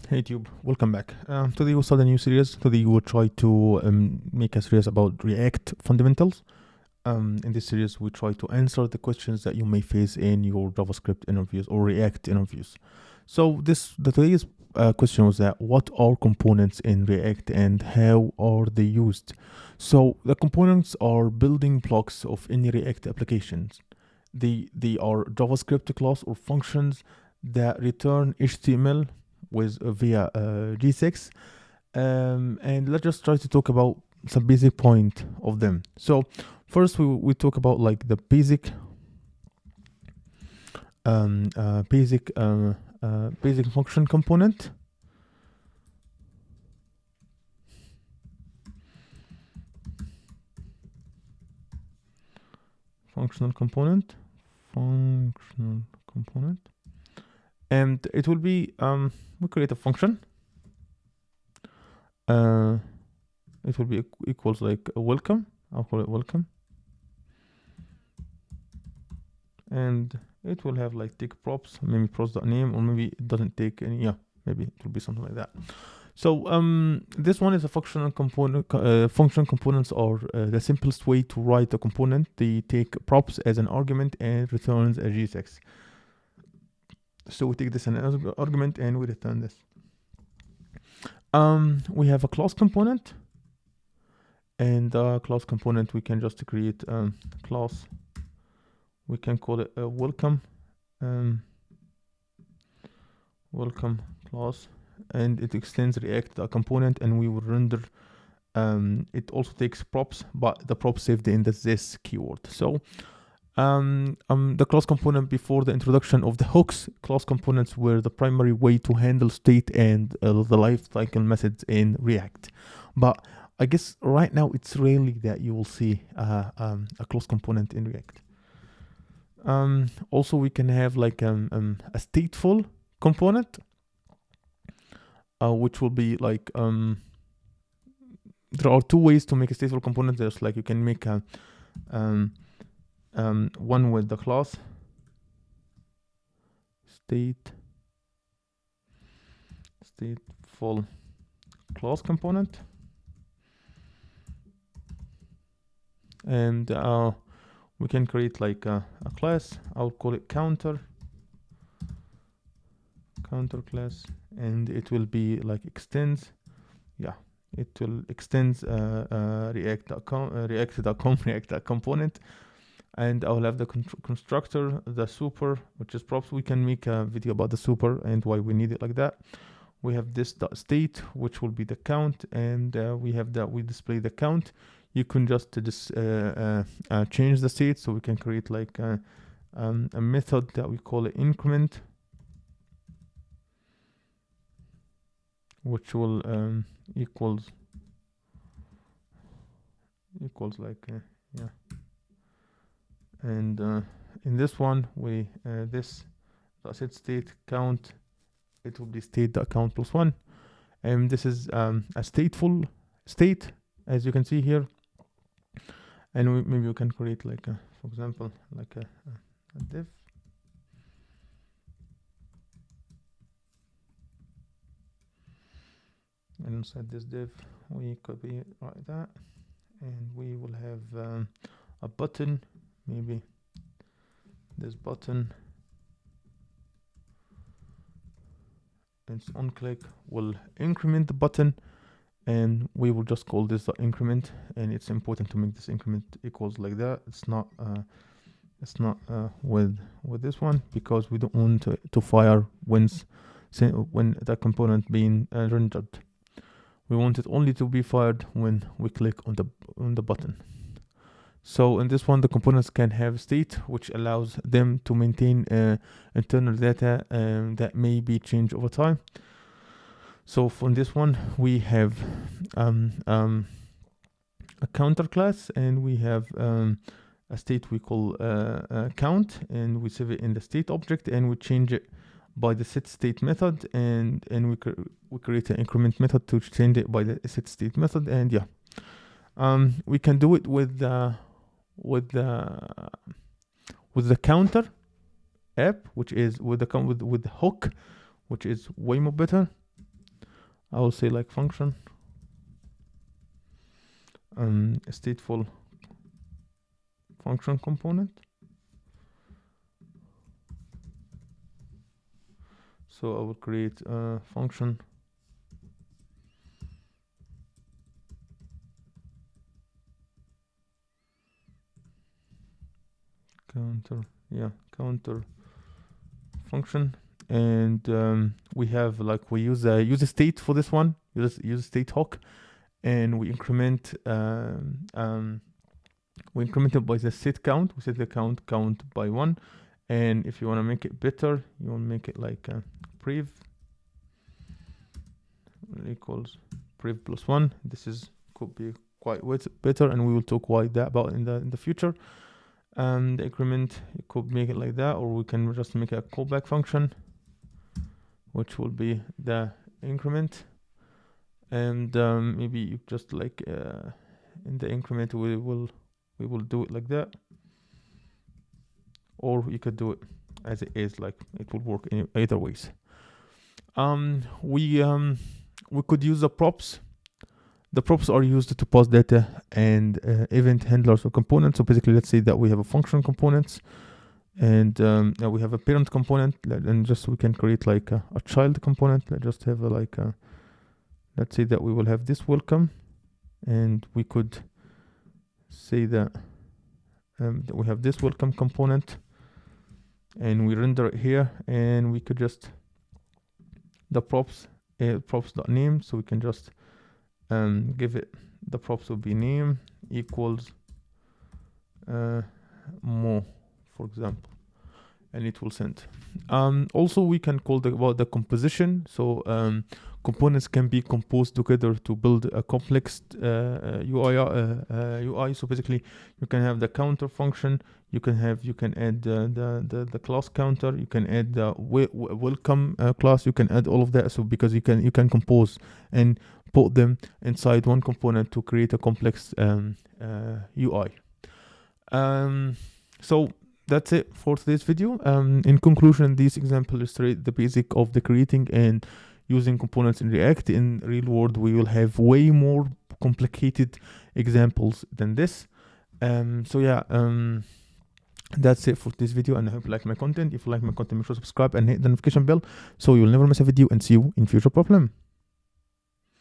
Hey YouTube, welcome back. Today we'll start a new series. Today we'll try to make a series about React fundamentals. In this series, we try to answer the questions that you may face in your JavaScript interviews or React interviews. So today's question was that what are components in React and how are they used? So the components are building blocks of any React applications. They are JavaScript class or functions that return HTML with via G6, and let's just try to talk about some basic point of them. So first we talk about like the basic basic function component. Functional component, and it will be we create a function. It will be equals like a welcome. I'll call it welcome, and it will have like take props, maybe props.name, or maybe it doesn't take any. Yeah, maybe it will be something like that. So this one is a functional component. Function components are the simplest way to write a component. They take props as an argument and returns a G6. So we take this as an argument and we return this. We have a class component, and class component we can just create class. We can call it a welcome welcome class, and it extends React component, and we will render. It also takes props, but the props saved in this keyword. So the class component before the introduction of the hooks, class components were the primary way to handle state and the lifecycle methods in React. But I guess right now it's rarely that you will see a class component in React. Also, we can have like a stateful component, which will be like there are two ways to make a stateful component. There's like you can make a one with the class stateful class component, and we can create like a class. I'll call it counter class, and it will be like extends. Yeah, it will extends react component, and I'll have the constructor, the super, which is props. We can make a video about the super and why we need it like that. We have this state, which will be the count, and we have that we display the count. You can just change the state, so we can create like a method that we call it increment, which will equals like yeah. And in this one, we this set state count, it will be state.count plus 1, and this is a stateful state, as you can see here. And maybe you can create like for example, like a div. And inside this div, we copy like that, and we will have a button. Maybe this button, and on click will increment the button, and we will just call this the increment. And it's important to make this increment equals like that. It's not with this one, because we don't want to fire when that component being rendered. We want it only to be fired when we click on the button. So in this one, the components can have state, which allows them to maintain internal data that may be changed over time. So for this one, we have a counter class, and we have a state we call count, and we save it in the state object, and we change it by the set state method, and we create an increment method to change it by the set state method. And yeah, we can do it with the counter app, which is with the hook, which is way more better. I will say like function stateful function component. So I will create a function counter function, and we have like we use a user state for this one, use state hook, and we increment it by the set count. We set the count by 1, and if you want to make it better, you want to make it like prev equals prev plus 1. This is could be quite better, and we will talk why that about in the future. And the increment, you could make it like that, or we can just make a callback function, which will be the increment. And maybe you just like in the increment we will do it like that, or you could do it as it is, like it will work in either ways. We could use the props. The props are used to pass data and event handlers or components. So basically, let's say that we have a function components, and we have a parent component, and just we can create like a child component. Let's just have let's say that we will have this welcome, and we could say that we have this welcome component, and we render it here, and we could just the props.name, so we can just give it the props will be name equals mo, for example, and it will send. Also, we can call about the composition. So components can be composed together to build a complex UI. So basically, you can have the counter function. You can add the class counter. You can add the welcome class. You can add all of that. So because you can compose and put them inside one component to create a complex UI. So that's it for today's video. In conclusion, this example illustrates the basic of the creating and using components in React. In real world, we will have way more complicated examples than this. So yeah, that's it for this video, and I hope you like my content. If you like my content, make sure to subscribe and hit the notification bell so you'll never miss a video, and see you in future problem.